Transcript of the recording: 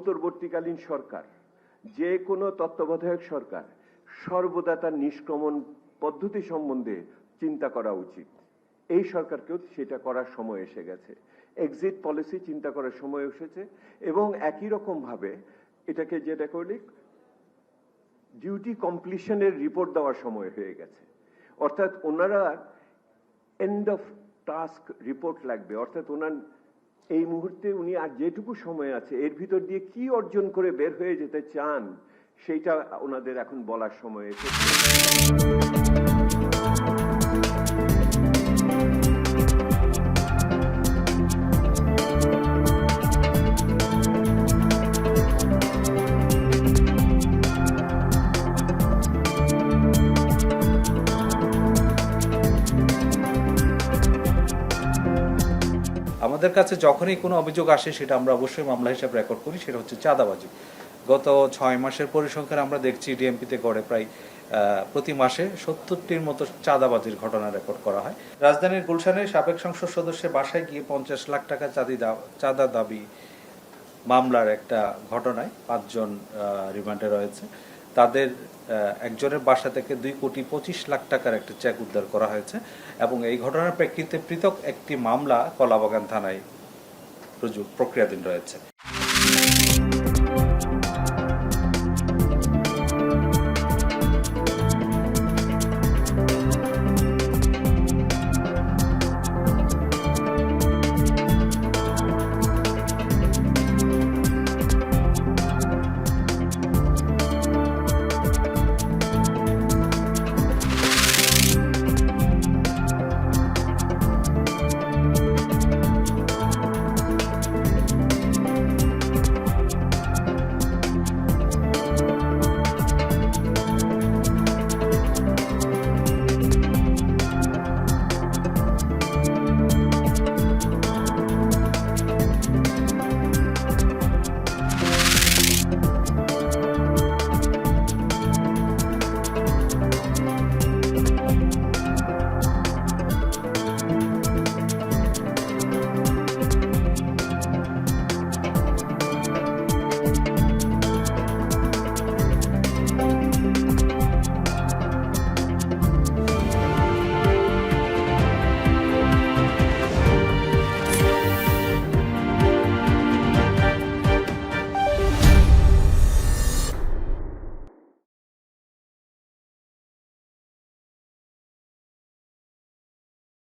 অন্তর্বর্তীকালীন সরকার, যে কোনো তত্ত্বাবধায়ক সরকার সর্বদা তার নিষ্ক্রমণ পদ্ধতি সম্বন্ধে চিন্তা করা উচিত। এই সরকারকেও সেটা করার সময় এসে গেছে। এক্সিট পলিসি চিন্তা করার সময় এসেছে এবং একই রকম ভাবে এটাকে যেটা করলে ডিউটি কমপ্লিশনের রিপোর্ট দেওয়ার সময় হয়ে গেছে। অর্থাৎ ওনারা এন্ড অফ টাস্ক রিপোর্ট লাগবে, অর্থাৎ ওনার এই মুহূর্তে উনি আর যেটুকু সময় আছে এর ভিতর দিয়ে কি অর্জন করে বের হয়ে যেতে চান সেইটা ওনাদের এখন বলার সময় এসেছে। আমাদের কাছে যখনই কোনো অভিযোগ আসে সেটা আমরা অবশ্যই মামলা হিসেবে রেকর্ড করি, সেটা হচ্ছে চাঁদাবাজি। গত 6 মাসের পরিসংখ্যান আমরা দেখছি ডিএমপিতে গড়ে প্রায় প্রতি মাসে 70টির মতো চাঁদাবাজির ঘটনা রেকর্ড করা হয়। রাজধানীর গুলশানের সাবেক সংসদ সদস্যের বাসায় গিয়ে 50 লাখ টাকা চাঁদা দাবি মামলার একটা ঘটনায় 5 জন রিমান্ডে রয়েছে। তাদের একজনের বাসা থেকে 2,25,00,000 টাকার একটা চেক উদ্ধার করা হয়েছে এবং এই ঘটনার প্রেক্ষিতে পৃথক একটি মামলা কলাবাগান থানায় প্রক্রিয়াধীন রয়েছে।